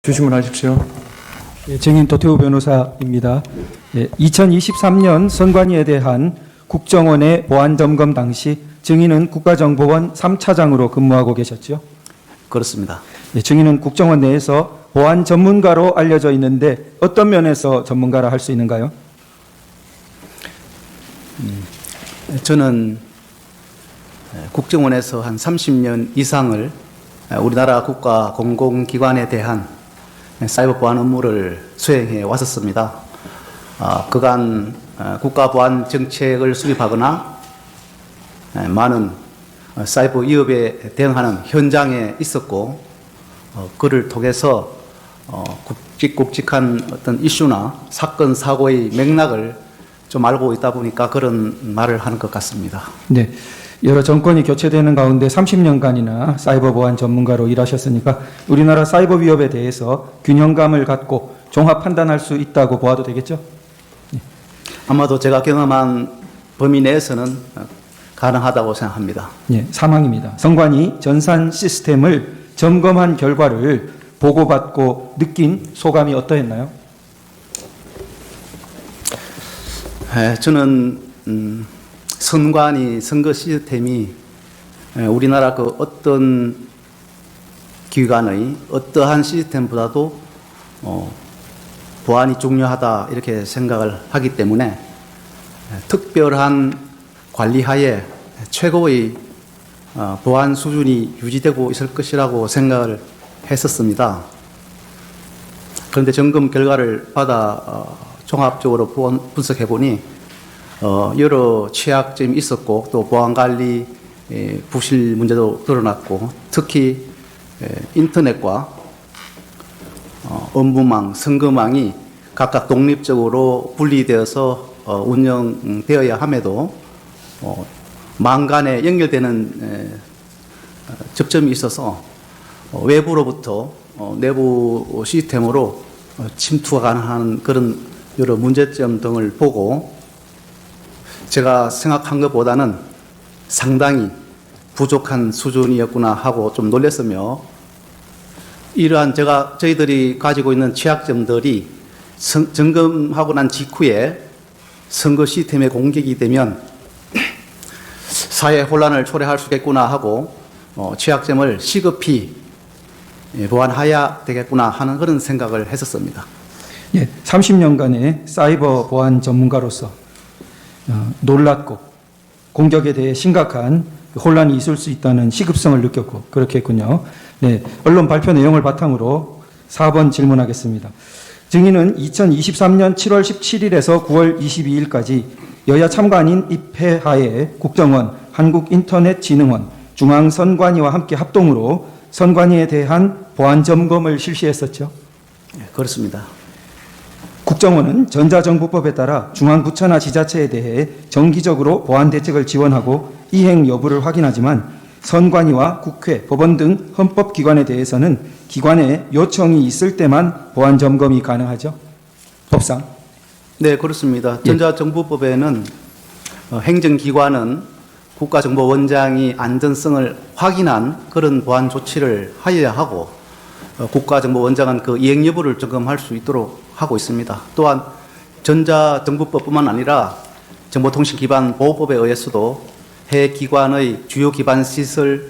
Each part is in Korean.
주시문하십시오. 예, 증인 도태우 변호사입니다. 2023년 선관위에 대한 국정원의 보안 점검 당시 증인은 국가정보원 3차장으로 근무하고 계셨죠? 그렇습니다. 예, 증인은 국정원 내에서 보안 전문가로 알려져 있는데 어떤 면에서 전문가라 할 수 있는가요? 저는 국정원에서 한 30년 이상을 우리나라 국가 공공기관에 대한 사이버 보안 업무를 수행해 왔었습니다. 그간 국가 보안 정책을 수립하거나 많은 사이버 위협에 대응하는 현장에 있었고, 그를 통해서 굵직굵직한 어떤 이슈나 사건 사고의 맥락을 좀 알고 있다 보니까 그런 말을 하는 것 같습니다. 네. 여러 정권이 교체되는 가운데 30년간이나 사이버 보안 전문가로 일하셨으니까 우리나라 사이버 위협에 대해서 균형감을 갖고 종합 판단할 수 있다고 보아도 되겠죠? 아마도 제가 경험한 범위 내에서는 가능하다고 생각합니다. 예, 사망입니다. 선관위 전산 시스템을 점검한 결과를 보고받고 느낀 소감이 어떠했나요? 저는 선관위 선거 시스템이 우리나라 그 어떤 기관의 어떠한 시스템보다도 보안이 중요하다 이렇게 생각을 하기 때문에 특별한 관리하에 최고의 보안 수준이 유지되고 있을 것이라고 생각을 했었습니다. 그런데 점검 결과를 받아 종합적으로 분석해 보니 여러 취약점이 있었고 또 보안관리 부실 문제도 드러났고, 특히 인터넷과 업무망, 선거망이 각각 독립적으로 분리되어서 운영되어야 함에도 망 간에 연결되는 접점이 있어서 외부로부터 내부 시스템으로 침투가 가능한 그런 여러 문제점 등을 보고 제가 생각한 것보다는 상당히 부족한 수준이었구나 하고 좀 놀랐으며, 이러한 저희들이 가지고 있는 취약점들이 점검하고 난 직후에 선거 시스템에 공격이 되면 사회 혼란을 초래할 수 있겠구나 하고 취약점을 시급히 보완해야 되겠구나 하는 그런 생각을 했었습니다. 예, 30년간의 사이버 보안 전문가로서 놀랐고 공격에 대해 심각한 혼란이 있을 수 있다는 시급성을 느꼈고 그렇게 했군요. 네, 언론 발표 내용을 바탕으로 4번 질문하겠습니다. 증인은 2023년 7월 17일에서 9월 22일까지 여야 참관인 입회하에 국정원, 한국인터넷진흥원, 중앙선관위와 함께 합동으로 선관위에 대한 보안 점검을 실시했었죠. 네, 그렇습니다. 국정원은 전자정보법에 따라 중앙부처나 지자체에 대해 정기적으로 보안 대책을 지원하고 이행 여부를 확인하지만 선관위와 국회, 법원 등 헌법기관에 대해서는 기관의 요청이 있을 때만 보안 점검이 가능하죠. 법상. 네, 그렇습니다. 예. 전자정보법에는 행정기관은 국가정보원장이 안전성을 확인한 그런 보안 조치를 하여야 하고, 국가정보원장은 그 이행 여부를 점검할 수 있도록 하고 있습니다. 또한 전자정보법뿐만 아니라 정보통신기반보호법에 의해서도 해 기관의 주요 기반 시설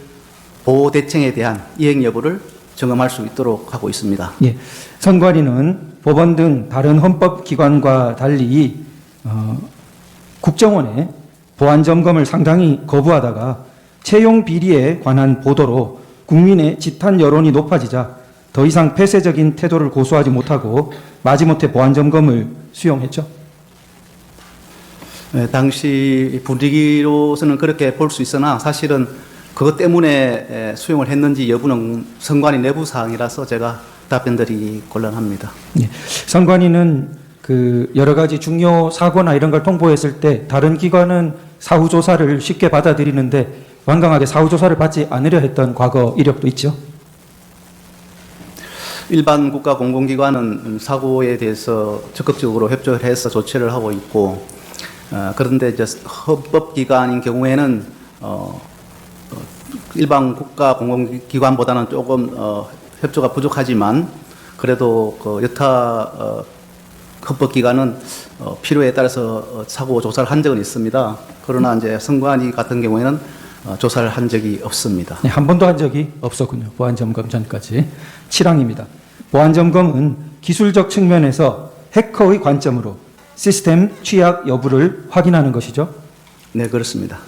보호 대책에 대한 이행 여부를 점검할 수 있도록 하고 있습니다. 예, 선관위는 법원 등 다른 헌법기관과 달리 국정원의 보안 점검을 상당히 거부하다가 채용 비리에 관한 보도로 국민의 집단 여론이 높아지자 더 이상 폐쇄적인 태도를 고수하지 못하고 마지못해 보안 점검을 수용했죠. 네, 당시 분위기로서는 그렇게 볼 수 있으나 사실은 그것 때문에 수용을 했는지 여부는 선관위 내부 사항이라서 제가 답변드리기 곤란합니다. 예, 선관위는 그 여러 가지 중요 사고나 이런 걸 통보했을 때 다른 기관은 사후 조사를 쉽게 받아들이는데 완강하게 사후 조사를 받지 않으려 했던 과거 이력도 있죠. 일반 국가 공공기관은 사고에 대해서 적극적으로 협조를 해서 조치를 하고 있고, 그런데 이제 헌법기관인 경우에는 일반 국가 공공기관보다는 조금 협조가 부족하지만 그래도 그 여타 헌법 기관은 필요에 따라서 사고 조사를 한 적은 있습니다. 그러나 이제 선관위 같은 경우에는 조사를 한 적이 없습니다. 네, 한 번도 한 적이 없었군요. 보안점검 전까지. 7항입니다. 보안점검은 기술적 측면에서 해커의 관점으로 시스템 취약 여부를 확인하는 것이죠. 네, 그렇습니다.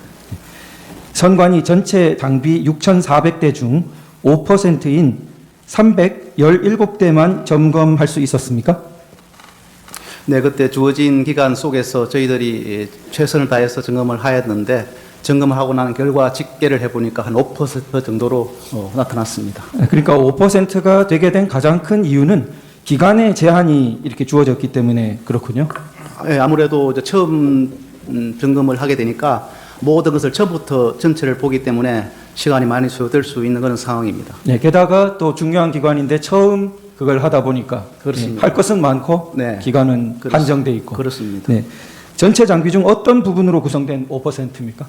선관위 전체 장비 6,400대 중 5%인 317대만 점검할 수 있었습니까? 네, 그때 주어진 기간 속에서 저희들이 최선을 다해서 점검을 하였는데 점검을 하고 나는 결과 집계를 해보니까 한 5% 정도로 나타났습니다. 그러니까 5%가 되게 된 가장 큰 이유는 기간의 제한이 이렇게 주어졌기 때문에 그렇군요. 네, 아무래도 이제 처음 점검을 하게 되니까 모든 것을 처음부터 전체를 보기 때문에 시간이 많이 소요될 수 있는 그런 상황입니다. 네, 게다가 또 중요한 기관인데 처음 그걸 하다 보니까 그렇습니다. 할 것은 많고 네. 기간은 한정돼 있고. 그렇습니다. 네. 전체 장비 중 어떤 부분으로 구성된 5%입니까?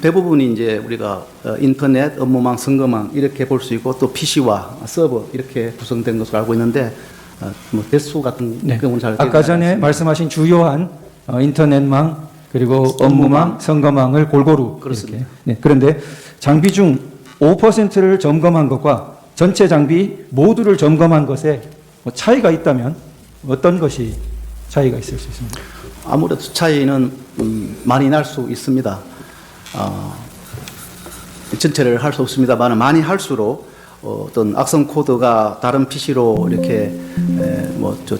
대부분이 이제 우리가 인터넷, 업무망, 선거망 이렇게 볼 수 있고 또 PC와 서버 이렇게 구성된 것으로 알고 있는데 뭐 대수 같은 네. 경우는 잘 아까 전에 말씀하신 주요한 인터넷망 그리고 업무망, 선거망을 골고루 그렇습니다. 이렇게. 네. 그런데 장비 중 5%를 점검한 것과 전체 장비 모두를 점검한 것에 뭐 차이가 있다면 어떤 것이 차이가 있을 수 있습니까? 아무래도 차이는 많이 날 수 있습니다. 전체를 할 수 없습니다만 많이 할수록 어떤 악성 코드가 다른 PC로 이렇게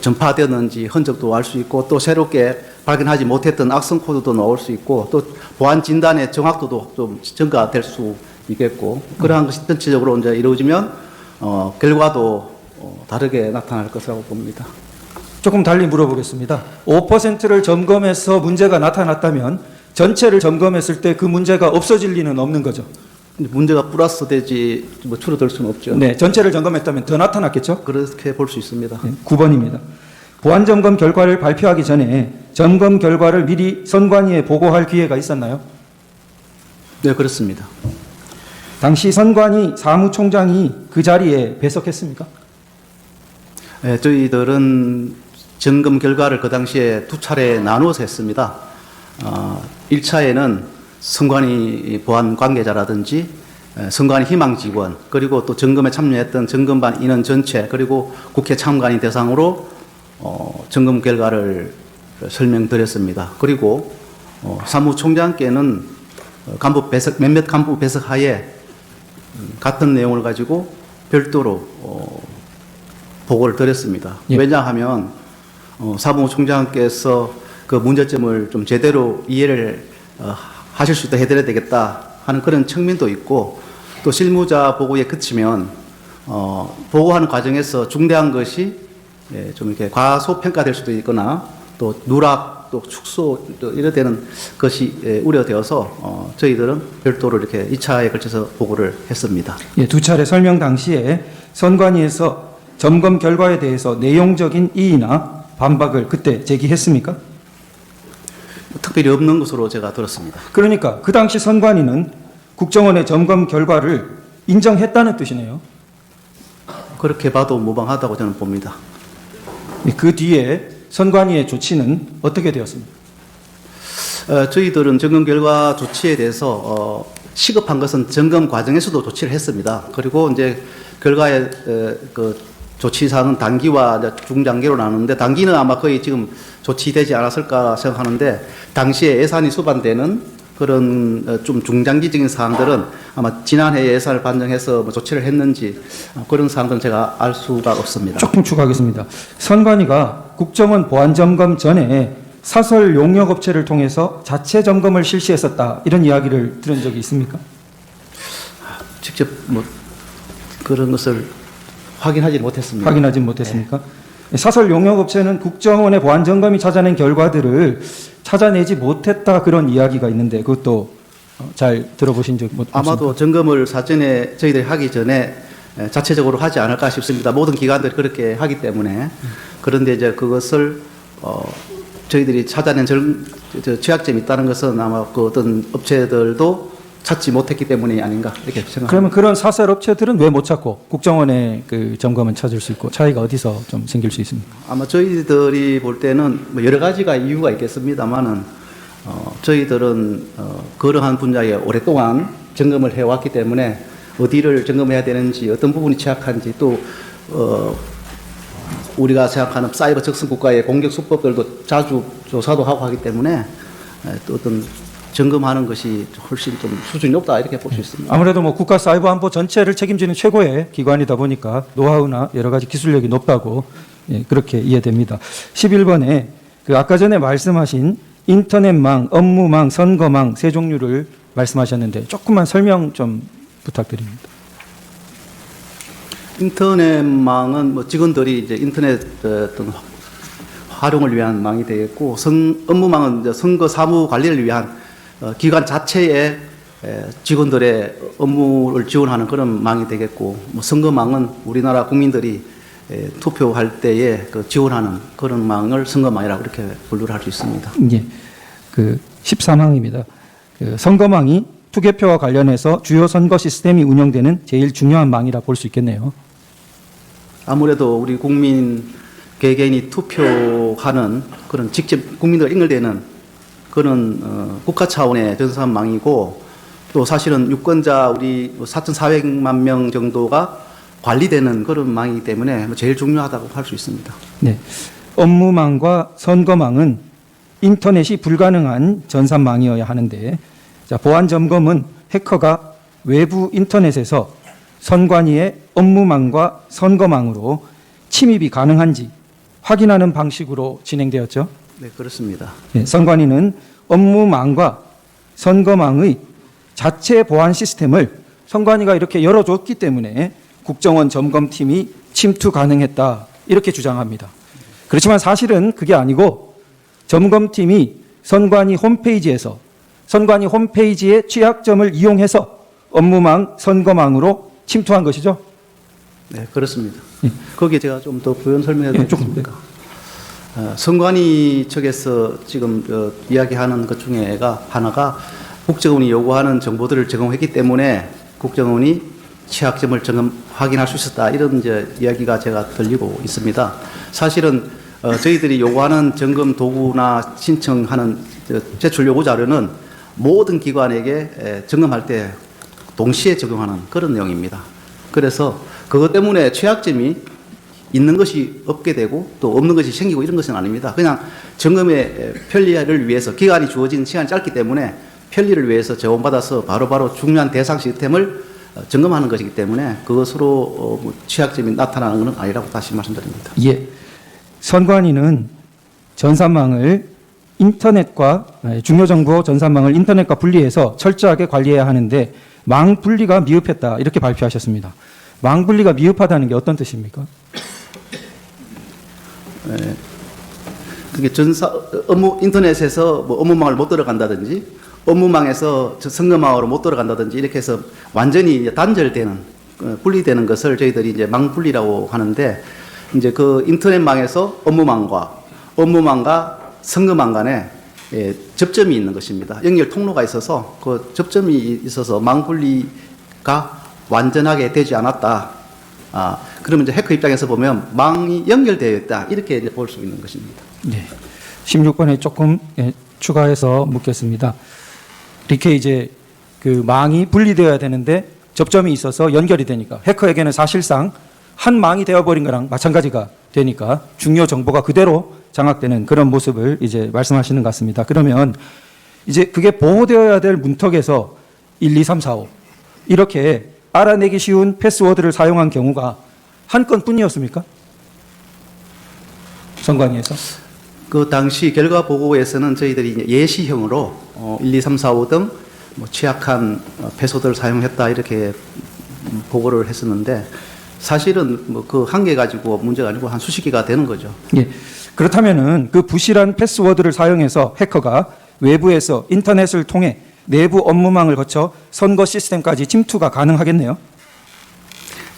전파되었는지 흔적도 알 수 있고 또 새롭게 발견하지 못했던 악성 코드도 나올 수 있고 또 보안 진단의 정확도도 좀 증가될 수 있겠고 그러한 것이 전체적으로 이제 이루어지면 결과도 다르게 나타날 것이라고 봅니다. 조금 달리 물어보겠습니다. 5%를 점검해서 문제가 나타났다면 전체를 점검했을 때 그 문제가 없어질 리는 없는 거죠. 근데 문제가 플러스 되지 뭐 줄어들 수는 없죠. 네, 전체를 점검했다면 더 나타났겠죠? 그렇게 볼 수 있습니다. 네, 9번입니다. 보안 점검 결과를 발표하기 전에 점검 결과를 미리 선관위에 보고할 기회가 있었나요? 네, 그렇습니다. 당시 선관위 사무총장이 그 자리에 배석했습니까? 네, 저희들은 점검 결과를 그 당시에 두 차례 나누어서 했습니다. 1차에는 선관위 보안 관계자라든지 선관위 희망 직원 그리고 또 점검에 참여했던 점검반 인원 전체 그리고 국회 참관인 대상으로 점검 결과를 설명드렸습니다. 그리고 사무총장께는 몇몇 간부 배석하에 같은 내용을 가지고 별도로 보고를 드렸습니다. 예. 왜냐하면 사무총장께서 그 문제점을 좀 제대로 이해를 하실 수 있도록 해드려야 되겠다 하는 그런 측면도 있고 또 실무자 보고에 그치면 보고하는 과정에서 중대한 것이 좀 이렇게 과소평가될 수도 있거나 또 누락 또 축소 또 이래 되는 것이 우려되어서 저희들은 별도로 이렇게 2차에 걸쳐서 보고를 했습니다. 예, 두 차례 설명 당시에 선관위에서 점검 결과에 대해서 내용적인 이의나 반박을 그때 제기했습니까? 특별히 없는 것으로 제가 들었습니다. 그러니까 그 당시 선관위는 국정원의 점검 결과를 인정했다는 뜻이네요. 그렇게 봐도 무방하다고 저는 봅니다. 예, 그 뒤에 선관위의 조치는 어떻게 되었습니까? 저희들은 점검 결과 조치에 대해서 시급한 것은 점검 과정에서도 조치를 했습니다. 그리고 이제 결과의 그 조치 사항은 단기와 중장기로 나누는데 단기는 아마 거의 지금 조치되지 않았을까 생각하는데 당시에 예산이 수반되는 그런 좀 중장기적인 사항들은 아마 지난해 예산을 반영해서 뭐 조치를 했는지 그런 사항들은 제가 알 수가 없습니다. 조금 추가하겠습니다. 선관위가 국정원 보안점검 전에 사설 용역업체를 통해서 자체 점검을 실시했었다 이런 이야기를 들은 적이 있습니까? 직접 뭐 그런 것을 확인하지 못했습니다. 확인하지 못했습니까? 사설 용역업체는 국정원의 보안점검이 찾아낸 결과들을 찾아내지 못했다 그런 이야기가 있는데 그것도 잘 들어보신 적 없습니까? 아마도 점검을 사전에 저희들이 하기 전에 자체적으로 하지 않을까 싶습니다. 모든 기관들이 그렇게 하기 때문에. 그런데 이제 그것을 저희들이 찾아낸 취약점이 있다는 것은 아마 그 어떤 업체들도 찾지 못했기 때문이 아닌가 이렇게 생각합니다. 그러면 그런 사설 업체들은 왜 못 찾고 국정원의 그 점검은 찾을 수 있고 차이가 어디서 좀 생길 수 있습니까? 아마 저희들이 볼 때는 뭐 여러 가지가 이유가 있겠습니다만은 저희들은 그러한 분야에 오랫동안 점검을 해왔기 때문에 어디를 점검해야 되는지 어떤 부분이 취약한지 또 우리가 생각하는 사이버 적성 국가의 공격 수법들도 자주 조사도 하고 하기 때문에 또 어떤 점검하는 것이 훨씬 좀 수준이 높다 이렇게 볼 수 있습니다. 아무래도 뭐 국가 사이버 안보 전체를 책임지는 최고의 기관이다 보니까 노하우나 여러 가지 기술력이 높다고 그렇게 이해됩니다. 11번에 그 아까 전에 말씀하신 인터넷망, 업무망, 선거망 세 종류를 말씀하셨는데 조금만 설명 좀 부탁드립니다. 인터넷망은 뭐 직원들이 이제 인터넷 어떤 활용을 위한 망이 되겠고, 업무망은 이제 선거 사무 관리를 위한 기관 자체의 직원들의 업무를 지원하는 그런 망이 되겠고, 뭐 선거망은 우리나라 국민들이 투표할 때에 그 지원하는 그런 망을 선거망이라고 이렇게 분류를 할 수 있습니다. 예, 그 13항입니다. 그 선거망이 투개표와 관련해서 주요 선거 시스템이 운영되는 제일 중요한 망이라 볼 수 있겠네요. 아무래도 우리 국민 개개인이 투표하는 그런 직접 국민들 연결되는 그런 국가 차원의 전산망이고, 또 사실은 유권자 우리 4,400만 명 정도가 관리되는 그런 망이기 때문에 제일 중요하다고 할 수 있습니다. 네, 업무망과 선거망은 인터넷이 불가능한 전산망이어야 하는데, 자, 보안 점검은 해커가 외부 인터넷에서 선관위의 업무망과 선거망으로 침입이 가능한지 확인하는 방식으로 진행되었죠. 네, 그렇습니다. 네, 선관위는 업무망과 선거망의 자체 보안 시스템을 선관위가 이렇게 열어줬기 때문에 국정원 점검팀이 침투 가능했다 이렇게 주장합니다. 그렇지만 사실은 그게 아니고 점검팀이 선관위 홈페이지에서 선관위 홈페이지의 취약점을 이용해서 업무망, 선거망으로 침투한 것이죠. 네, 그렇습니다. 거기에 제가 좀 더 부연 설명해 예, 주겠습니까? 선관위 측에서 지금 이야기하는 것 중에가 하나가 국정원이 요구하는 정보들을 제공했기 때문에 국정원이 취약점을 확인할 수 있었다, 이런 이제 이야기가 제가 들리고 있습니다. 사실은 저희들이 요구하는 점검 도구나 신청하는 제출 요구 자료는 모든 기관에게 점검할 때 동시에 적용하는 그런 내용입니다. 그래서 그것 때문에 취약점이 있는 것이 없게 되고 또 없는 것이 생기고 이런 것은 아닙니다. 그냥 점검의 편리를 위해서, 기간이 주어진 시간이 짧기 때문에 편리를 위해서 제공받아서 바로바로 중요한 대상 시스템을 점검하는 것이기 때문에 그것으로 취약점이 나타나는 것은 아니라고 다시 말씀드립니다. 예, 선관위는 전산망을 인터넷과 중요정보 전산망을 인터넷과 분리해서 철저하게 관리해야 하는데 망 분리가 미흡했다 이렇게 발표하셨습니다. 망 분리가 미흡하다는 게 어떤 뜻입니까? 그게 인터넷에서 뭐 업무망을 못 들어간다든지 업무망에서 선거망으로 못 들어간다든지 이렇게 해서 완전히 단절되는, 분리되는 것을 저희들이 이제 망 분리라고 하는데, 이제 그 인터넷망에서 업무망과 선거망 간에 접점이 있는 것입니다. 연결 통로가 있어서 그 접점이 있어서 망 분리가 완전하게 되지 않았다. 그러면 이제 해커 입장에서 보면 망이 연결되어 있다, 이렇게 이제 볼 수 있는 것입니다. 네. 16번에 조금 추가해서 묻겠습니다. 이렇게 이제 그 망이 분리되어야 되는데 접점이 있어서 연결이 되니까 해커에게는 사실상 한 망이 되어버린 거랑 마찬가지가 되니까 중요 정보가 그대로 장악되는 그런 모습을 이제 말씀하시는 것 같습니다. 그러면 이제 그게 보호되어야 될 문턱에서 1, 2, 3, 4, 5 이렇게 알아내기 쉬운 패스워드를 사용한 경우가 한 건뿐이었습니까? 선관위에서? 그 당시 결과 보고에서는 저희들이 예시형으로 1, 2, 3, 4, 5 등 뭐 취약한 패스워드를 사용했다 이렇게 보고를 했었는데, 사실은 뭐 그 한 개 가지고 문제가 아니고 한 수십 개가 되는 거죠. 예. 그렇다면은 그 부실한 패스워드를 사용해서 해커가 외부에서 인터넷을 통해 내부 업무망을 거쳐 선거 시스템까지 침투가 가능하겠네요.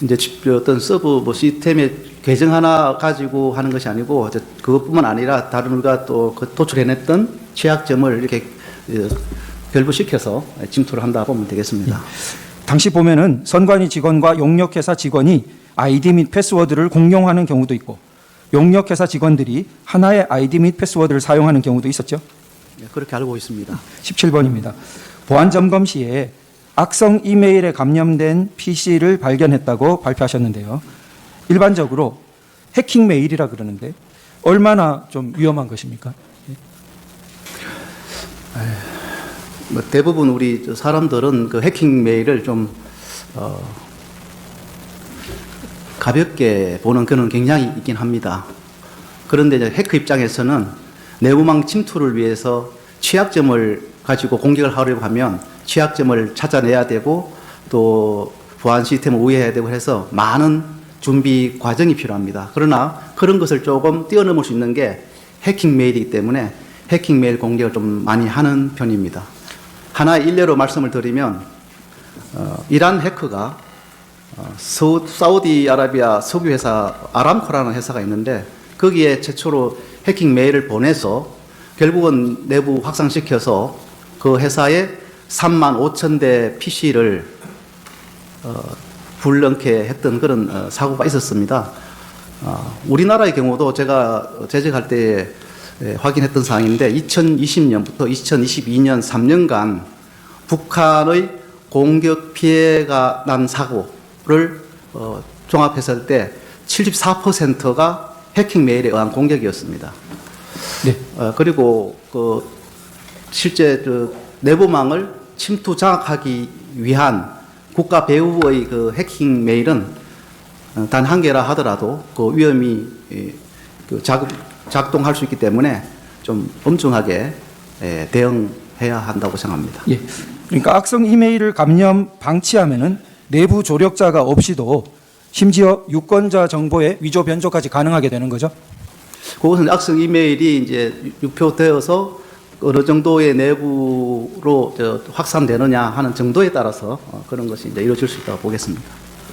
이제 어떤 서버 뭐 시스템의 계정 하나 가지고 하는 것이 아니고 그것뿐만 아니라 다른 우리가 또 도출해냈던 취약점을 이렇게 결부시켜서 침투를 한다 보면 되겠습니다. 당시 보면은 선관위 직원과 용역회사 직원이 아이디 및 패스워드를 공용하는 경우도 있고 용역회사 직원들이 하나의 아이디 및 패스워드를 사용하는 경우도 있었죠. 네, 그렇게 알고 있습니다. 17번입니다. 보안 점검 시에 악성 이메일에 감염된 PC를 발견했다고 발표하셨는데요. 일반적으로 해킹 메일이라 그러는데 얼마나 좀 위험한 것입니까? 뭐 대부분 우리 사람들은 그 해킹 메일을 좀 가볍게 보는 그런 경향이 있긴 합니다. 그런데 이제 해커 입장에서는 내부망 침투를 위해서 취약점을 가지고 공격을 하려고 하면 취약점을 찾아내야 되고 또 보안 시스템을 우회해야 되고 해서 많은 준비 과정이 필요합니다. 그러나 그런 것을 조금 뛰어넘을 수 있는 게 해킹 메일이기 때문에 해킹 메일 공격을 좀 많이 하는 편입니다. 하나의 일례로 말씀을 드리면 이란 해커가 사우디아라비아 석유회사 아람코라는 회사가 있는데 거기에 최초로 해킹 메일을 보내서 결국은 내부 확산시켜서 그 회사에 3만 5천 대 PC를 불능케 했던 그런 사고가 있었습니다. 우리나라의 경우도 제가 재직할 때 확인했던 사항인데 2020년부터 2022년 3년간 북한의 공격 피해가 난 사고를 종합했을 때 74%가 해킹 메일에 의한 공격이었습니다. 네. 그리고 실제 내부망을 침투 장악하기 위한 국가 배후의 그 해킹 메일은 단 한 개라 하더라도 그 위험이 작동할 수 있기 때문에 좀 엄중하게 대응해야 한다고 생각합니다. 예. 그러니까 악성 이메일을 감염 방치하면은 내부 조력자가 없이도 심지어 유권자 정보의 위조 변조까지 가능하게 되는 거죠. 그것은 악성 이메일이 이제 유표되어서 어느 정도의 내부로 확산되느냐 하는 정도에 따라서 그런 것이 이제 이루어질 수 있다고 보겠습니다.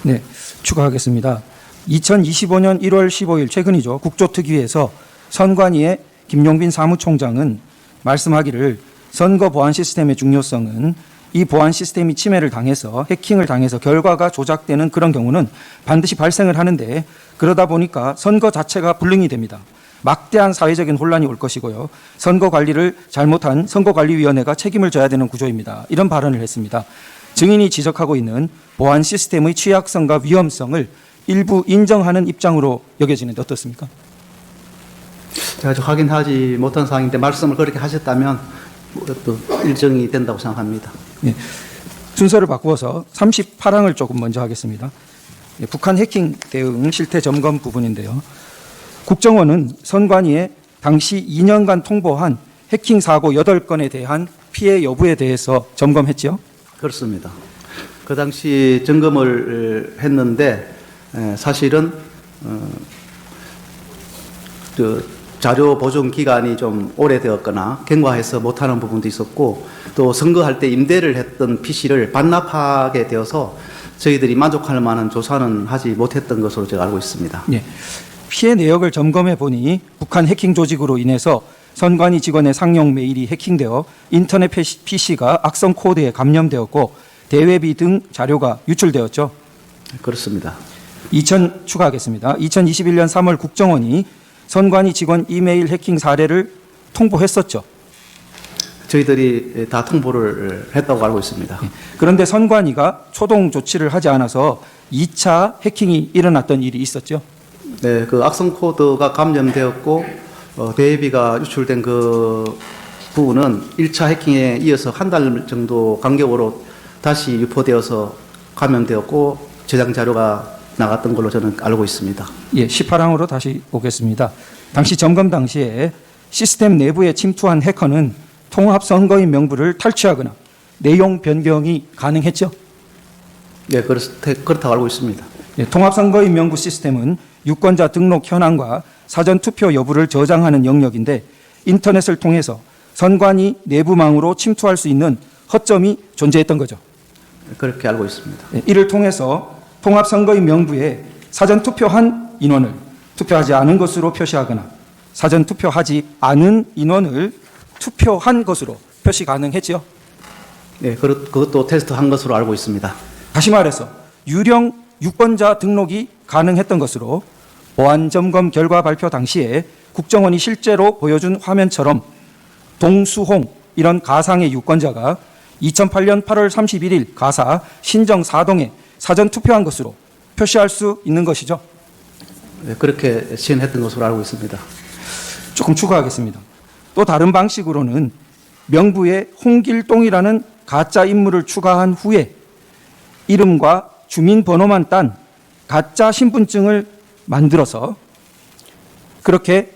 네, 추가하겠습니다. 2025년 1월 15일 최근이죠. 국조특위에서 선관위의 김용빈 사무총장은 말씀하기를 선거 보안 시스템의 중요성은 이 보안 시스템이 침해를 당해서 해킹을 당해서 결과가 조작되는 그런 경우는 반드시 발생을 하는데 그러다 보니까 선거 자체가 불능이 됩니다. 막대한 사회적인 혼란이 올 것이고요. 선거 관리를 잘못한 선거관리위원회가 책임을 져야 되는 구조입니다. 이런 발언을 했습니다. 증인이 지적하고 있는 보안 시스템의 취약성과 위험성을 일부 인정하는 입장으로 여겨지는데 어떻습니까? 제가 아직 확인하지 못한 사항인데 말씀을 그렇게 하셨다면 또 일정이 된다고 생각합니다. 네. 순서를 바꾸어서 38항을 조금 먼저 하겠습니다. 네, 북한 해킹 대응 실태 점검 부분인데요. 국정원은 선관위에 당시 2년간 통보한 해킹 사고 8건에 대한 피해 여부에 대해서 점검했죠? 그렇습니다. 그 당시 점검을 했는데 사실은 자료 보존 기간이 좀 오래되었거나 경과해서 못하는 부분도 있었고 또 선거할 때 임대를 했던 PC를 반납하게 되어서 저희들이 만족할 만한 조사는 하지 못했던 것으로 제가 알고 있습니다. 네. 피해 내역을 점검해 보니 북한 해킹 조직으로 인해서 선관위 직원의 상용 메일이 해킹되어 인터넷 PC가 악성 코드에 감염되었고 대외비 등 자료가 유출되었죠. 그렇습니다. 추가하겠습니다. 2021년 3월 국정원이 선관위 직원 이메일 해킹 사례를 통보했었죠. 저희들이 다 통보를 했다고 알고 있습니다. 그런데 선관위가 초동 조치를 하지 않아서 2차 해킹이 일어났던 일이 있었죠. 네, 그 악성 코드가 감염되었고 대외비가 유출된 그 부분은 1차 해킹에 이어서 한 달 정도 간격으로 다시 유포되어서 감염되었고 저장 자료가 나갔던 걸로 저는 알고 있습니다. 예, 18항으로 다시 오겠습니다. 당시 점검 당시에 시스템 내부에 침투한 해커는 통합선거인 명부를 탈취하거나 내용 변경이 가능했죠? 네, 그렇다고 알고 있습니다. 예, 통합선거인 명부 시스템은 유권자 등록 현황과 사전투표 여부를 저장하는 영역인데 인터넷을 통해서 선관위 내부망으로 침투할 수 있는 허점이 존재했던 거죠. 그렇게 알고 있습니다. 예, 이를 통해서 통합선거인 명부에 사전투표한 인원을 투표하지 않은 것으로 표시하거나 사전투표하지 않은 인원을 투표한 것으로 표시 가능했죠. 예, 그것도 테스트한 것으로 알고 있습니다. 다시 말해서 유령 유권자 등록이 가능했던 것으로 보안 점검 결과 발표 당시에 국정원이 실제로 보여준 화면처럼 동수홍 이런 가상의 유권자가 2008년 8월 31일 가사 신정 4동에 사전 투표한 것으로 표시할 수 있는 것이죠. 예, 그렇게 시연했던 것으로 알고 있습니다. 조금 추가하겠습니다. 또 다른 방식으로는 명부에 홍길동이라는 가짜 인물을 추가한 후에 이름과 주민번호만 딴 가짜 신분증을 만들어서 그렇게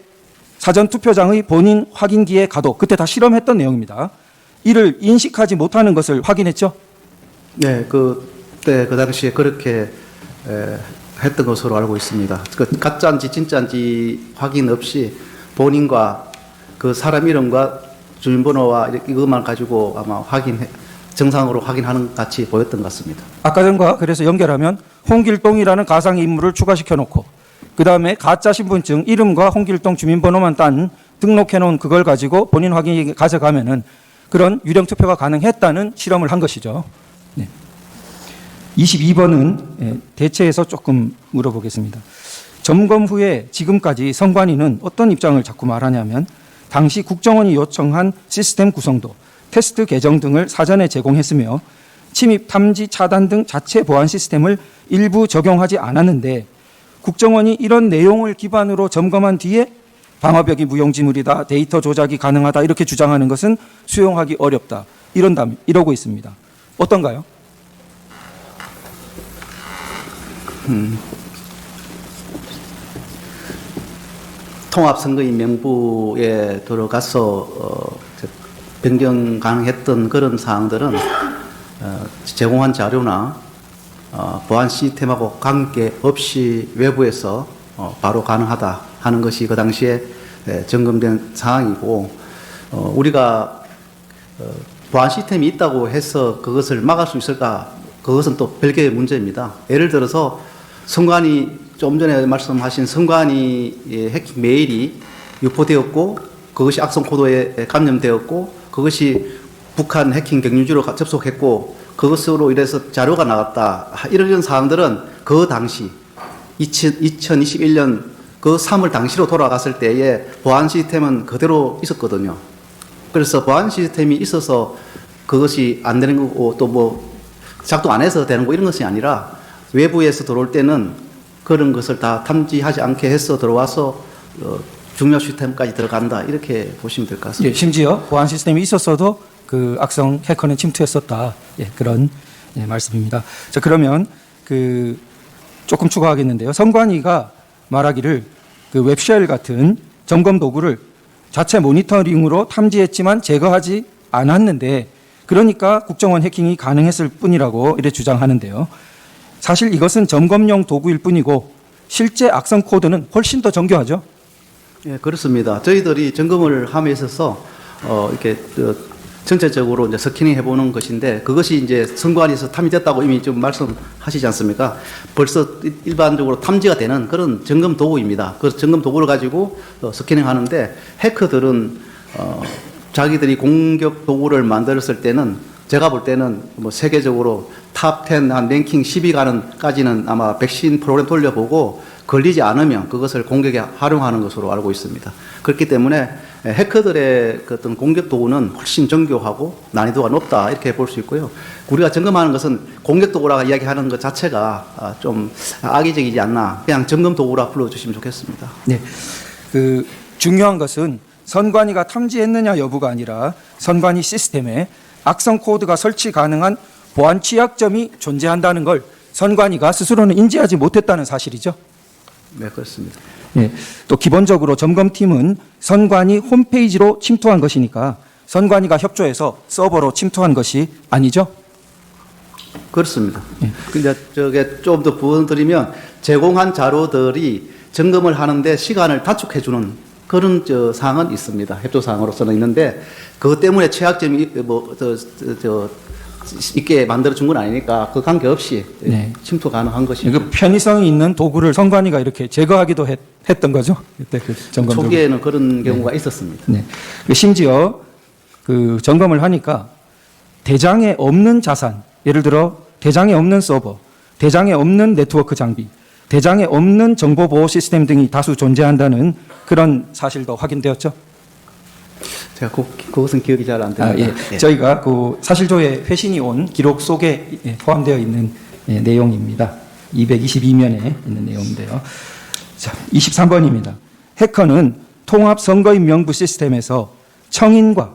사전투표장의 본인 확인기에 가도 그때 다 실험했던 내용입니다. 이를 인식하지 못하는 것을 확인했죠. 네, 그때 그 당시에 그렇게 했던 것으로 알고 있습니다. 그 가짜인지 진짜인지 확인 없이 본인과 그 사람 이름과 주민번호와 이것만 가지고 아마 정상으로 확인하는 같이 보였던 것 같습니다. 아까 전과 그래서 연결하면 홍길동이라는 가상의 인물을 추가시켜 놓고 그 다음에 가짜 신분증 이름과 홍길동 주민번호만 딴 등록해 놓은 그걸 가지고 본인 확인이 가져가면은 그런 유령 투표가 가능했다는 실험을 한 것이죠. 네. 22번은 대체해서 조금 물어보겠습니다. 점검 후에 지금까지 선관위는 어떤 입장을 자꾸 말하냐면 당시 국정원이 요청한 시스템 구성도, 테스트 계정 등을 사전에 제공했으며 침입 탐지 차단 등 자체 보안 시스템을 일부 적용하지 않았는데 국정원이 이런 내용을 기반으로 점검한 뒤에 방어벽이 무용지물이다, 데이터 조작이 가능하다 이렇게 주장하는 것은 수용하기 어렵다 이러고 있습니다. 어떤가요? 통합선거인 명부에 들어가서 변경 가능했던 그런 사항들은 제공한 자료나 보안 시스템하고 관계없이 외부에서 바로 가능하다 하는 것이 그 당시에 점검된 상황이고 우리가 보안 시스템이 있다고 해서 그것을 막을 수 있을까? 그것은 또 별개의 문제입니다. 예를 들어서 선관위 좀 전에 말씀하신 선관위 해킹 메일이 유포되었고 그것이 악성 코드에 감염되었고 그것이 북한 해킹 경유지로 접속했고 그것으로 인해서 자료가 나갔다. 이런 사항들은 그 당시 2021년 그 3월 당시로 돌아갔을 때에 보안 시스템은 그대로 있었거든요. 그래서 보안 시스템이 있어서 그것이 안 되는 거고 또 뭐 작동 안 해서 되는 거 이런 것이 아니라 외부에서 들어올 때는 그런 것을 다 탐지하지 않게 해서 들어와서 중요 시스템까지 들어간다 이렇게 보시면 될 것 같습니다. 예, 심지어 보안 시스템이 있었어도 그 악성 해커는 침투했었다. 예, 그런 말씀입니다. 자, 그러면 조금 추가하겠는데요. 선관위가 말하기를 그 웹쉘 같은 점검 도구를 자체 모니터링으로 탐지했지만 제거하지 않았는데 그러니까 국정원 해킹이 가능했을 뿐이라고 이렇게 주장하는데요. 사실 이것은 점검용 도구일 뿐이고 실제 악성 코드는 훨씬 더 정교하죠. 예, 그렇습니다. 저희들이 점검을 함에 있어서 이렇게 전체적으로 이제 스캐닝 해보는 것인데 그것이 이제 선관위에서 탐지됐다고 이미 좀 말씀하시지 않습니까? 벌써 일반적으로 탐지가 되는 그런 점검 도구입니다. 그 점검 도구를 가지고 스캐닝 하는데 해커들은 자기들이 공격 도구를 만들었을 때는 제가 볼 때는 뭐 세계적으로 탑10 한 랭킹 10위가는까지는 아마 백신 프로그램 돌려보고 걸리지 않으면 그것을 공격에 활용하는 것으로 알고 있습니다. 그렇기 때문에 해커들의 그 어떤 공격 도구는 훨씬 정교하고 난이도가 높다 이렇게 볼 수 있고요. 우리가 점검하는 것은 공격 도구라고 이야기하는 것 자체가 좀 악의적이지 않나 그냥 점검 도구라 불러주시면 좋겠습니다. 네, 중요한 것은 선관위가 탐지했느냐 여부가 아니라 선관위 시스템에 악성 코드가 설치 가능한 보안 취약점이 존재한다는 걸 선관위가 스스로는 인지하지 못했다는 사실이죠. 네, 그렇습니다. 네, 또 기본적으로 점검팀은 선관위 홈페이지로 침투한 것이니까 선관위가 협조해서 서버로 침투한 것이 아니죠. 그렇습니다. 근데 저게 좀 더 부언드리면 제공한 자료들이 점검을 하는데 시간을 단축해주는 그런 사항은 있습니다. 협조 사항으로서는 있는데 그것 때문에 취약점이 있게 만들어 준 건 아니니까 그 관계 없이 네. 침투 가능한 것이죠. 그 편의성이 있는 도구를 선관위가 이렇게 제거하기도 했던 거죠. 그때 그 점검 초기에는 그런 경우가 있었습니다. 네. 심지어 그 점검을 하니까 대장에 없는 자산, 예를 들어 대장에 없는 서버, 대장에 없는 네트워크 장비, 대장에 없는 정보 보호 시스템 등이 다수 존재한다는 그런 사실도 확인되었죠. 제가 그것은 기억이 잘 안 됩니다. 예. 저희가 그 사실조회 회신이 온 기록 속에 포함되어 있는 내용입니다. 222면에 있는 내용인데요. 자, 23번입니다. 해커는 통합 선거인 명부 시스템에서 청인과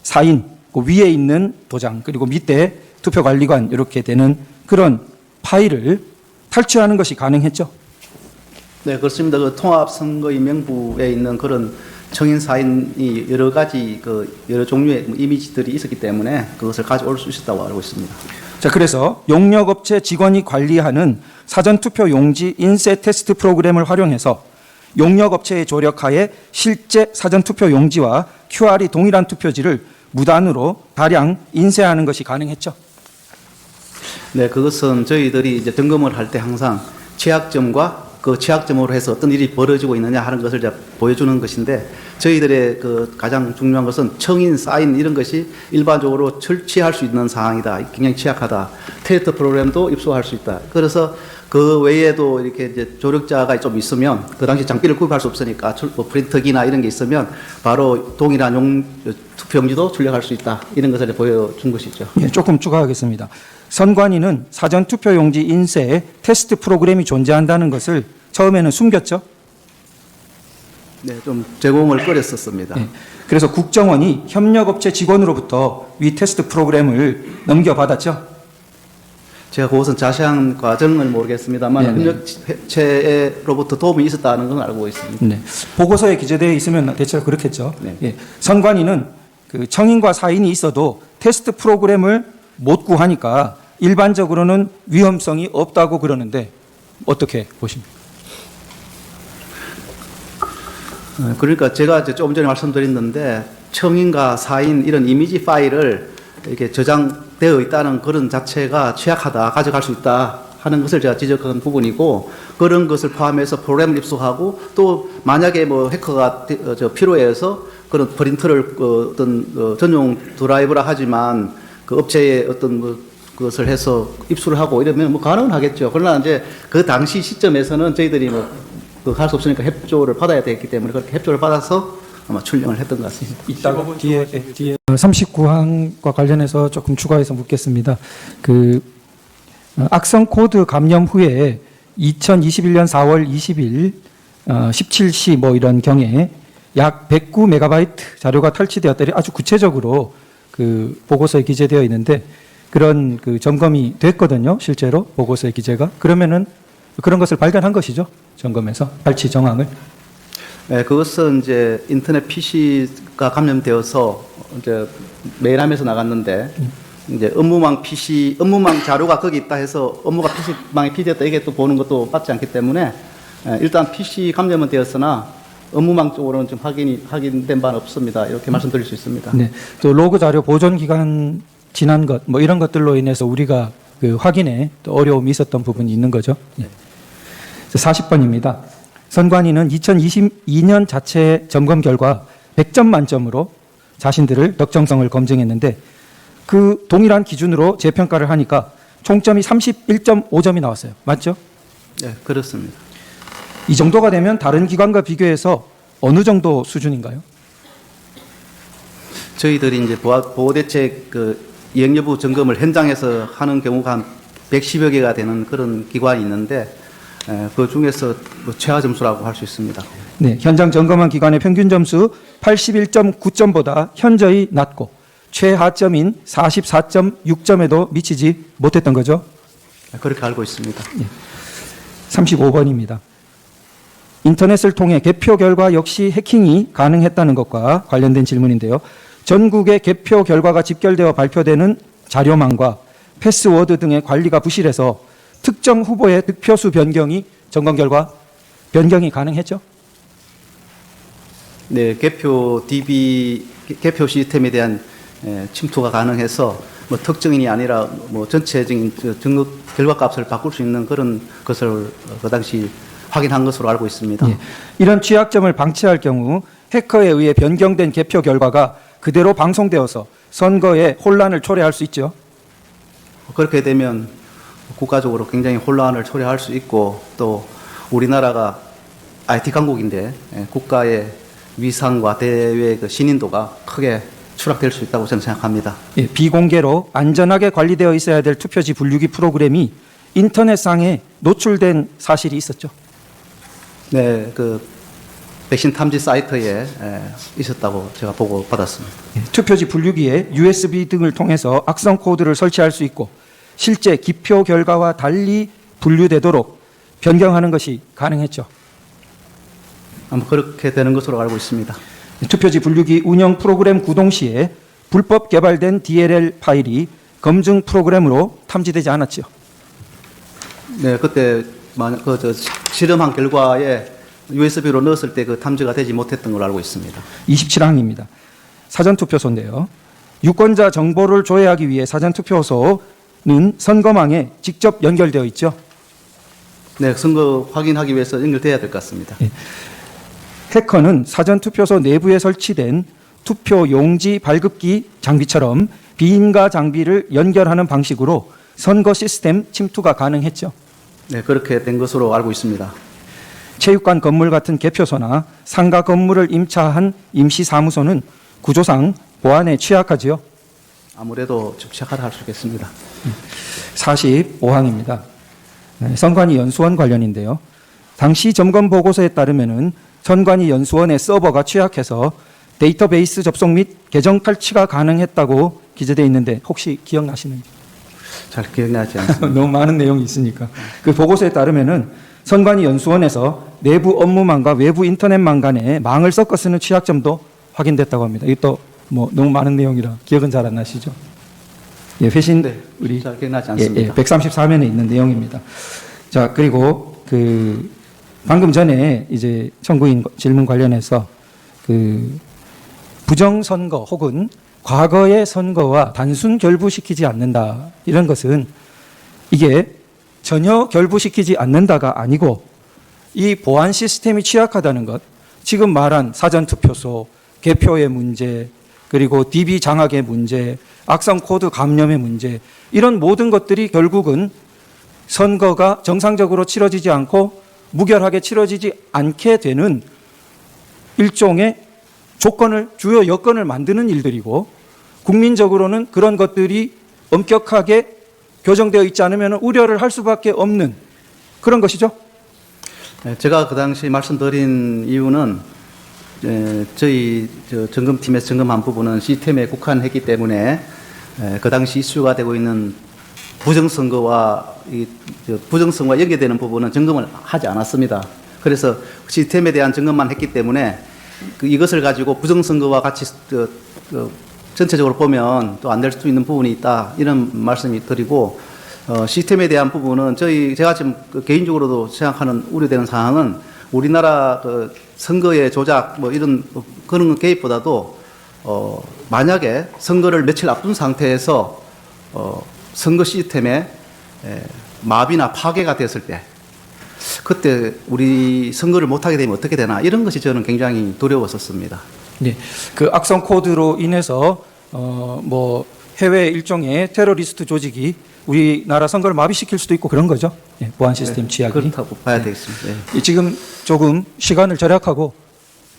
사인, 그 위에 있는 도장, 그리고 밑에 투표관리관 이렇게 되는 그런 파일을 탈취하는 것이 가능했죠? 네, 그렇습니다. 그 통합선거인 명부에 있는 그런 청인 사인이 여러 가지 여러 종류의 이미지들이 있었기 때문에 그것을 가져올 수 있었다고 알고 있습니다. 자, 그래서 용역업체 직원이 관리하는 사전투표 용지 인쇄 테스트 프로그램을 활용해서 용역업체의 조력하에 실제 사전투표 용지와 QR이 동일한 투표지를 무단으로 다량 인쇄하는 것이 가능했죠. 네, 그것은 저희들이 이제 점검을 할 때 항상 취약점과 그 취약점으로 해서 어떤 일이 벌어지고 있느냐 하는 것을 이제 보여주는 것인데, 저희들의 그 가장 중요한 것은 청인, 사인 이런 것이 일반적으로 철취할 수 있는 사항이다. 굉장히 취약하다. 테스트 프로그램도 입수할 수 있다. 그래서 그 외에도 이렇게 이제 조력자가 좀 있으면, 그 당시 장비를 구입할 수 없으니까 프린터기나 이런 게 있으면 바로 동일한 투표용지도 출력할 수 있다. 이런 것을 보여준 것이죠. 예, 조금 추가하겠습니다. 선관위는 사전투표용지 인쇄에 테스트 프로그램이 존재한다는 것을 처음에는 숨겼죠. 네, 좀 제공을 꺼렸었습니다. 예, 그래서 국정원이 협력업체 직원으로부터 위 테스트 프로그램을 넘겨받았죠. 제가 그것은 자세한 과정을 모르겠습니다만 네네. 협력체로부터 도움이 있었다는 건 알고 있습니다. 네. 보고서에 기재되어 있으면 대체로 그렇겠죠. 네. 예, 선관위는 그 청인과 사인이 있어도 테스트 프로그램을 못 구하니까 일반적으로는 위험성이 없다고 그러는데 어떻게 보십니까? 그러니까 제가 이제 조금 전에 말씀드렸는데, 청인과 사인 이런 이미지 파일을 이렇게 저장되어 있다는 그런 자체가 취약하다, 가져갈 수 있다 하는 것을 제가 지적한 부분이고, 그런 것을 포함해서 프로그램을 입수하고, 또 만약에 뭐 해커가 필요해서 그런 프린터를 어떤 전용 드라이브라 하지만 그 업체에 어떤 그것을 해서 입수를 하고 이러면 뭐 가능은 하겠죠. 그러나 이제 그 당시 시점에서는 저희들이 할 수 없으니까 협조를 받아야 되기 때문에 그렇게 협조를 받아서 아마 출력을 했던 것 같습니다. 이따가 뒤에 39항과 관련해서 조금 추가해서 묻겠습니다. 그 악성 코드 감염 후에 2021년 4월 20일 17시 뭐 이런 경에 약 109MB 자료가 탈취되었다. 아주 구체적으로 그 보고서에 기재되어 있는데 그런 그 점검이 됐거든요. 실제로 보고서의 기재가. 그러면은 그런 것을 발견한 것이죠. 점검에서 탈취 정황을. 네, 그것은 이제 인터넷 PC가 감염되어서 이제 메일함에서 나갔는데, 이제 업무망 자료가 거기 있다 해서 업무가 PC망에 피되었다 이게 또 보는 것도 맞지 않기 때문에, 일단 PC 감염은 되었으나 업무망 쪽으로는 좀 확인된 바는 없습니다. 이렇게 말씀드릴 수 있습니다. 네. 또 로그 자료 보존 기간 지난 것 뭐 이런 것들로 인해서 우리가 그 확인에 또 어려움이 있었던 부분이 있는 거죠. 네. 40번입니다. 선관위는 2022년 자체 점검 결과 100점 만점으로 자신들을 적정성을 검증했는데 그 동일한 기준으로 재평가를 하니까 총점이 31.5점이 나왔어요. 맞죠? 네, 그렇습니다. 이 정도가 되면 다른 기관과 비교해서 어느 정도 수준인가요? 저희들이 이제 보호대책 이행 여부 점검을 현장에서 하는 경우가 한 110여 개가 되는 그런 기관이 있는데, 그 중에서 최하 점수라고 할 수 있습니다. 네, 현장 점검한 기관의 평균 점수 81.9점보다 현저히 낮고 최하점인 44.6점에도 미치지 못했던 거죠. 그렇게 알고 있습니다. 35번입니다. 인터넷을 통해 개표 결과 역시 해킹이 가능했다는 것과 관련된 질문인데요. 전국의 개표 결과가 집결되어 발표되는 자료망과 패스워드 등의 관리가 부실해서 특정 후보의 득표수 변경이 점검 결과 변경이 가능했죠? 네, 개표 시스템에 대한 침투가 가능해서 뭐 특정인이 아니라 뭐 전체적인 등록 결과값을 바꿀 수 있는 그런 것을 그 당시 확인한 것으로 알고 있습니다. 예. 이런 취약점을 방치할 경우 해커에 의해 변경된 개표 결과가 그대로 방송되어서 선거에 혼란을 초래할 수 있죠. 그렇게 되면 국가적으로 굉장히 혼란을 초래할 수 있고 또 우리나라가 IT 강국인데 국가의 위상과 대외 그 신인도가 크게 추락될 수 있다고 저는 생각합니다. 예, 비공개로 안전하게 관리되어 있어야 될 투표지 분류기 프로그램이 인터넷상에 노출된 사실이 있었죠. 네, 그 백신 탐지 사이트에 있었다고 제가 보고 받았습니다. 예, 투표지 분류기에 USB 등을 통해서 악성 코드를 설치할 수 있고 실제 기표 결과와 달리 분류되도록 변경하는 것이 가능했죠. 아마 그렇게 되는 것으로 알고 있습니다. 투표지 분류기 운영 프로그램 구동 시에 불법 개발된 DLL 파일이 검증 프로그램으로 탐지되지 않았죠. 네, 그때 실험한 결과에 USB로 넣었을 때 그 탐지가 되지 못했던 걸로 알고 있습니다. 27항입니다. 사전투표소인데요. 유권자 정보를 조회하기 위해 사전투표소는 선거망에 직접 연결되어 있죠. 네, 선거 확인하기 위해서 연결돼야 될 것 같습니다. 예. 해커는 사전투표소 내부에 설치된 투표 용지 발급기 장비처럼 비인가 장비를 연결하는 방식으로 선거 시스템 침투가 가능했죠. 네, 그렇게 된 것으로 알고 있습니다. 체육관 건물 같은 개표소나 상가 건물을 임차한 임시사무소는 구조상 보안에 취약하지요. 아무래도 좀 취약하다 할 수 있겠습니다. 45항입니다. 선관위 연수원 관련인데요. 당시 점검 보고서에 따르면은 선관위 연수원의 서버가 취약해서 데이터베이스 접속 및 계정 탈취가 가능했다고 기재되어 있는데 혹시 기억나시는지? 잘 기억나지 않습니다. 너무 많은 내용이 있으니까. 그 보고서에 따르면은 선관위 연수원에서 내부 업무망과 외부 인터넷망 간에 망을 섞어 쓰는 취약점도 확인됐다고 합니다. 이것도 뭐 너무 많은 내용이라 기억은 잘 안 나시죠? 예, 회신 네, 우리 잘 기억나지 않습니다. 134면에 있는 내용입니다. 자, 그리고 그 방금 전에 이제 청구인 질문 관련해서 그 부정선거 혹은 과거의 선거와 단순 결부시키지 않는다. 이런 것은 이게 전혀 결부시키지 않는다가 아니고 이 보안 시스템이 취약하다는 것, 지금 말한 사전투표소, 개표의 문제, 그리고 DB 장악의 문제, 악성 코드 감염의 문제, 이런 모든 것들이 결국은 선거가 정상적으로 치러지지 않고 무결하게 치러지지 않게 되는 일종의 주요 여건을 만드는 일들이고, 국민적으로는 그런 것들이 엄격하게 교정되어 있지 않으면 우려를 할 수밖에 없는 그런 것이죠. 제가 그 당시 말씀드린 이유는 저희 점검팀에서 점검한 부분은 시스템에 국한했기 때문에 그 당시 이슈가 되고 있는 부정선거와 연계되는 부분은 점검을 하지 않았습니다. 그래서 시스템에 대한 점검만 했기 때문에 이것을 가지고 부정선거와 같이 전체적으로 보면 또 안 될 수도 있는 부분이 있다, 이런 말씀이 드리고, 시스템에 대한 부분은 제가 지금 개인적으로도 생각하는 우려되는 사항은 우리나라 선거의 조작 이런 그런 개입보다도 만약에 선거를 며칠 앞둔 상태에서 선거 시스템에 마비나 파괴가 됐을 때 그때 우리 선거를 못하게 되면 어떻게 되나, 이런 것이 저는 굉장히 두려웠었습니다. 네, 그 악성 코드로 인해서 해외 일종의 테러리스트 조직이 우리나라 선거를 마비시킬 수도 있고 그런 거죠. 네, 보안 시스템 취약이. 그렇다고 봐야 되겠습니다. 네. 지금 조금 시간을 절약하고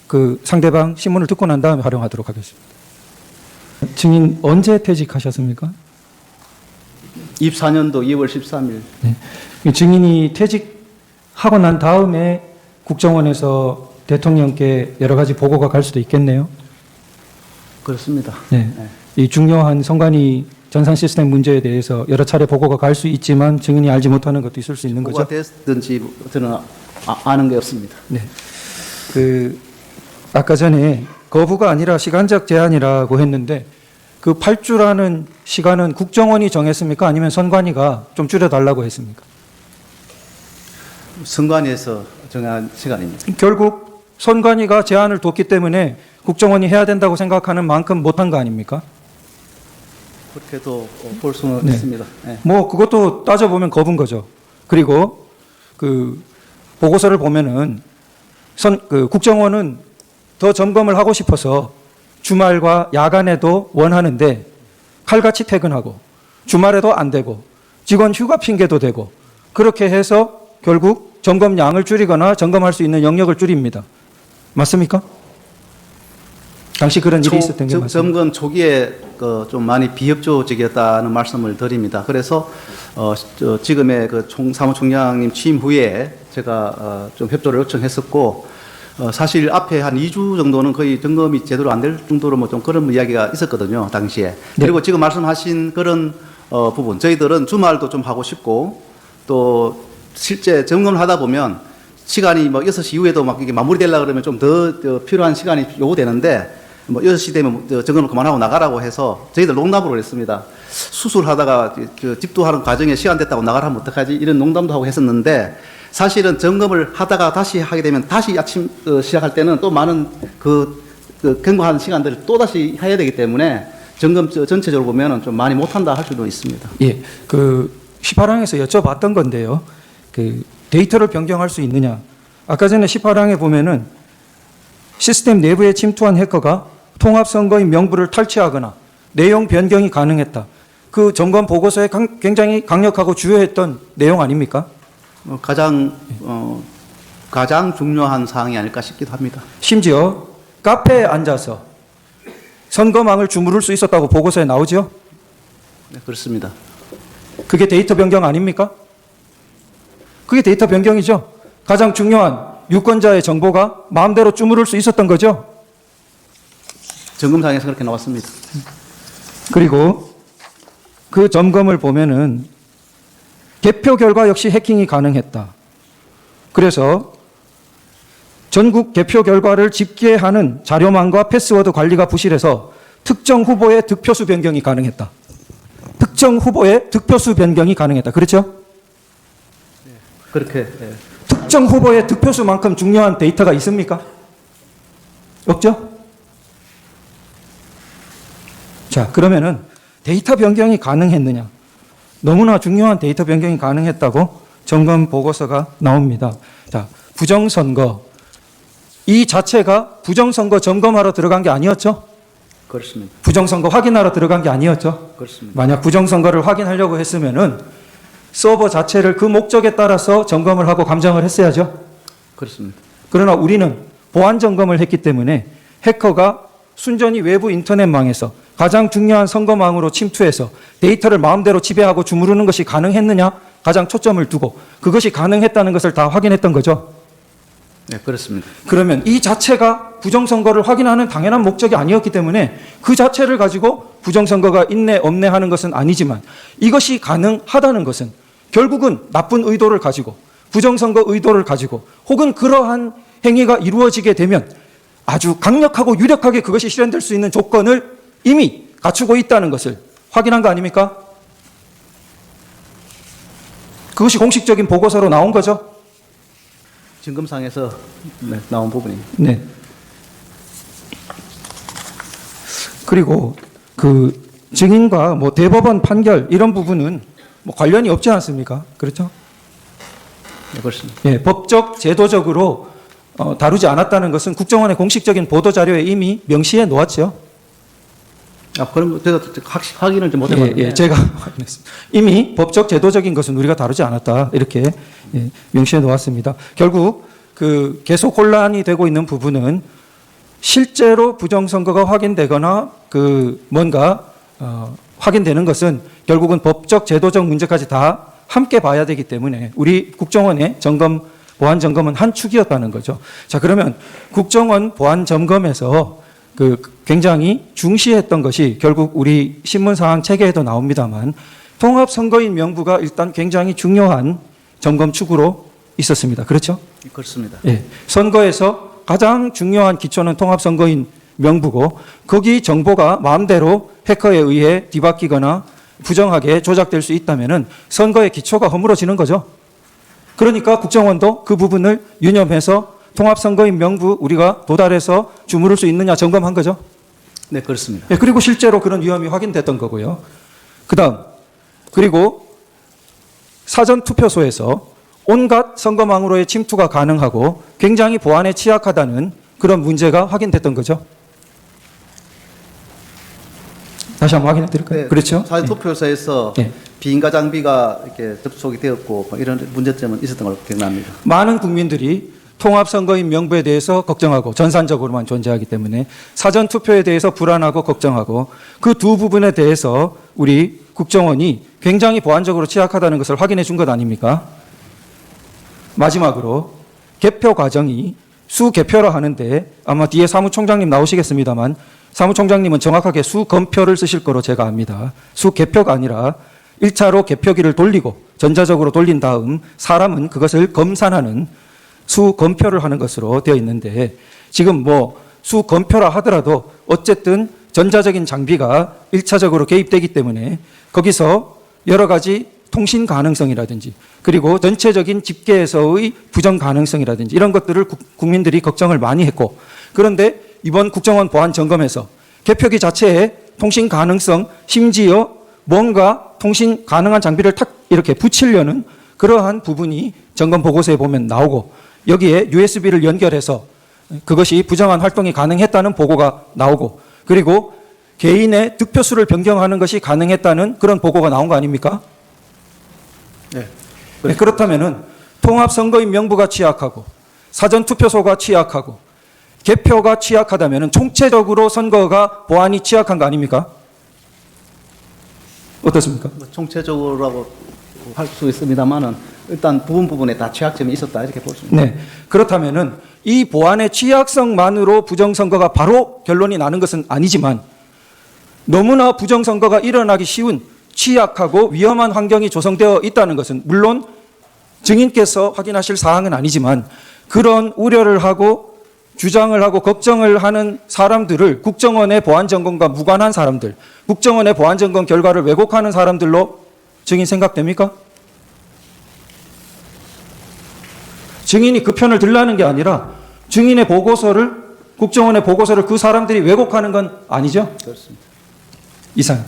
그 상대방 신문을 듣고 난 다음에 활용하도록 하겠습니다. 증인 언제 퇴직하셨습니까? 24년도 2월 13일. 네. 증인이 퇴직하고 난 다음에 국정원에서 대통령께 여러 가지 보고가 갈 수도 있겠네요. 그렇습니다. 네. 이 중요한 선관위 전산 시스템 문제에 대해서 여러 차례 보고가 갈 수 있지만 증인이 알지 못하는 것도 있을 수 있는 거죠. 보고가 됐든지 저는 아는 게 없습니다. 네. 아까 전에 거부가 아니라 시간적 제한이라고 했는데 그 8주라는 시간은 국정원이 정했습니까? 아니면 선관위가 좀 줄여달라고 했습니까? 선관위에서 정한 시간입니다. 결국 선관위가 제한을 뒀기 때문에 국정원이 해야 된다고 생각하는 만큼 못한 거 아닙니까? 그렇게도 볼 수는 네. 있습니다. 네. 그것도 따져보면 거부인 거죠. 그리고 그 보고서를 보면은 국정원은 더 점검을 하고 싶어서 주말과 야간에도 원하는데 칼같이 퇴근하고 주말에도 안 되고 직원 휴가 핑계도 대고 그렇게 해서 결국 점검량을 줄이거나 점검할 수 있는 영역을 줄입니다. 맞습니까? 당시 그런 일이 있었던 게 맞습니다. 점검 초기에 좀 많이 비협조적이었다는 말씀을 드립니다. 그래서 지금의 그 사무총장님 취임 후에 제가 좀 협조를 요청했었고 사실 앞에 한 2주 정도는 거의 점검이 제대로 안 될 정도로 뭐 좀 그런 이야기가 있었거든요, 당시에. 그리고 지금 말씀하신 그런 부분, 저희들은 주말도 좀 하고 싶고 또 실제 점검을 하다 보면 시간이 뭐 6시 이후에도 막 이게 마무리되려고 그러면 좀 더 필요한 시간이 요구되는데 뭐 6시 되면 점검을 그만하고 나가라고 해서 저희들 농담으로 그랬습니다. 수술하다가 집도하는 과정에 시간 됐다고 나가라 하면 어떡하지? 이런 농담도 하고 했었는데 사실은 점검을 하다가 다시 하게 되면 다시 아침 시작할 때는 또 많은 경과하는 시간들을 또 다시 해야 되기 때문에 점검 전체적으로 보면은 좀 많이 못한다 할 수도 있습니다. 예, 그 18항에서 여쭤봤던 건데요. 그 데이터를 변경할 수 있느냐? 아까 전에 18항에 보면은 시스템 내부에 침투한 해커가 통합선거인 명부를 탈취하거나 내용 변경이 가능했다. 그 점검 보고서에 굉장히 강력하고 주요했던 내용 아닙니까? 가장 중요한 사항이 아닐까 싶기도 합니다. 심지어 카페에 앉아서 선거망을 주무를 수 있었다고 보고서에 나오죠? 네, 그렇습니다. 그게 데이터 변경 아닙니까? 그게 데이터 변경이죠. 가장 중요한 유권자의 정보가 마음대로 주무를 수 있었던 거죠. 점검상에서 그렇게 나왔습니다. 그리고 그 점검을 보면은 개표 결과 역시 해킹이 가능했다. 그래서 전국 개표 결과를 집계하는 자료망과 패스워드 관리가 부실해서 특정 후보의 득표수 변경이 가능했다. 특정 후보의 득표수 변경이 가능했다. 그렇죠? 그렇게. 예. 특정 후보의 득표수만큼 중요한 데이터가 있습니까? 없죠? 자, 그러면은 데이터 변경이 가능했느냐? 너무나 중요한 데이터 변경이 가능했다고 점검 보고서가 나옵니다. 자, 부정선거. 이 자체가 부정선거 점검하러 들어간 게 아니었죠? 그렇습니다. 부정선거 확인하러 들어간 게 아니었죠? 그렇습니다. 만약 부정선거를 확인하려고 했으면은 서버 자체를 그 목적에 따라서 점검을 하고 감정을 했어야죠. 그렇습니다. 그러나 우리는 보안 점검을 했기 때문에 해커가 순전히 외부 인터넷망에서 가장 중요한 선거망으로 침투해서 데이터를 마음대로 지배하고 주무르는 것이 가능했느냐? 가장 초점을 두고 그것이 가능했다는 것을 다 확인했던 거죠. 네, 그렇습니다. 그러면 이 자체가 부정선거를 확인하는 당연한 목적이 아니었기 때문에 그 자체를 가지고 부정선거가 있네 없네 하는 것은 아니지만 이것이 가능하다는 것은 결국은 나쁜 의도를 가지고 부정선거 의도를 가지고 혹은 그러한 행위가 이루어지게 되면 아주 강력하고 유력하게 그것이 실현될 수 있는 조건을 이미 갖추고 있다는 것을 확인한 거 아닙니까? 그것이 공식적인 보고서로 나온 거죠. 점검상에서 나온 부분입니다. 네. 그리고 그 증인과 뭐 대법원 판결 이런 부분은 뭐 관련이 없지 않습니까? 그렇죠? 네, 그렇습니다. 예, 법적 제도적으로 다루지 않았다는 것은 국정원의 공식적인 보도 자료에 이미 명시해 놓았죠. 그럼 제가 확인을 좀 못해봤는데. 예, 제가 확인했습니다. 이미 법적 제도적인 것은 우리가 다루지 않았다 이렇게 명시해 놓았습니다. 결국 그 계속 혼란이 되고 있는 부분은 실제로 부정선거가 확인되거나 그 뭔가 확인되는 것은 결국은 법적 제도적 문제까지 다 함께 봐야 되기 때문에 우리 국정원의 점검 보안 점검은 한 축이었다는 거죠. 자, 그러면 국정원 보안 점검에서 그 굉장히 중시했던 것이 결국 우리 신문사항 체계에도 나옵니다만 통합선거인 명부가 일단 굉장히 중요한 점검 축으로 있었습니다. 그렇죠? 그렇습니다. 예. 선거에서 가장 중요한 기초는 통합선거인 명부고 거기 정보가 마음대로 해커에 의해 뒤바뀌거나 부정하게 조작될 수 있다면은 선거의 기초가 허물어지는 거죠. 그러니까 국정원도 그 부분을 유념해서 통합선거인 명부 우리가 도달해서 주무를 수 있느냐 점검한 거죠. 네, 그렇습니다. 예, 그리고 실제로 그런 위험이 확인됐던 거고요. 그리고 사전투표소에서 온갖 선거망으로의 침투가 가능하고 굉장히 보안에 취약하다는 그런 문제가 확인됐던 거죠. 다시 한번 확인해 드릴까요? 그렇죠? 사전 투표소에서 네. 비인가 장비가 이렇게 접촉이 되었고 뭐 이런 문제점은 있었던 걸로 기억납니다. 많은 국민들이 통합선거인 명부에 대해서 걱정하고 전산적으로만 존재하기 때문에 사전투표에 대해서 불안하고 걱정하고 그 두 부분에 대해서 우리 국정원이 굉장히 보안적으로 취약하다는 것을 확인해 준 것 아닙니까? 마지막으로 개표 과정이 수개표라 하는데 아마 뒤에 사무총장님 나오시겠습니다만 사무총장님은 정확하게 수검표를 쓰실 거로 제가 압니다. 수개표가 아니라 1차로 개표기를 돌리고 전자적으로 돌린 다음 사람은 그것을 검산하는 수검표를 하는 것으로 되어 있는데 지금 뭐 수검표라 하더라도 어쨌든 전자적인 장비가 1차적으로 개입되기 때문에 거기서 여러 가지 통신 가능성이라든지 그리고 전체적인 집계에서의 부정 가능성이라든지 이런 것들을 국민들이 걱정을 많이 했고 그런데 이번 국정원 보안 점검에서 개표기 자체에 통신 가능성 심지어 뭔가 통신 가능한 장비를 탁 이렇게 붙이려는 그러한 부분이 점검 보고서에 보면 나오고 여기에 USB를 연결해서 그것이 부정한 활동이 가능했다는 보고가 나오고 그리고 개인의 득표수를 변경하는 것이 가능했다는 그런 보고가 나온 거 아닙니까? 네. 네, 그렇다면은 통합선거인 명부가 취약하고 사전투표소가 취약하고 개표가 취약하다면은 총체적으로 선거가 보안이 취약한 거 아닙니까? 어떻습니까? 뭐 총체적으로라고 할 수 있습니다만은 일단 부분에 다 취약점이 있었다 이렇게 볼 수 있습니다. 네. 그렇다면은 이 보안의 취약성만으로 부정선거가 바로 결론이 나는 것은 아니지만 너무나 부정선거가 일어나기 쉬운 취약하고 위험한 환경이 조성되어 있다는 것은 물론 증인께서 확인하실 사항은 아니지만 그런 우려를 하고 주장을 하고 걱정을 하는 사람들을 국정원의 보안점검과 무관한 사람들, 국정원의 보안점검 결과를 왜곡하는 사람들로 증인 생각됩니까? 증인이 그 편을 들라는 게 아니라 증인의 보고서를 국정원의 보고서를 그 사람들이 왜곡하는 건 아니죠? 그렇습니다. 이상.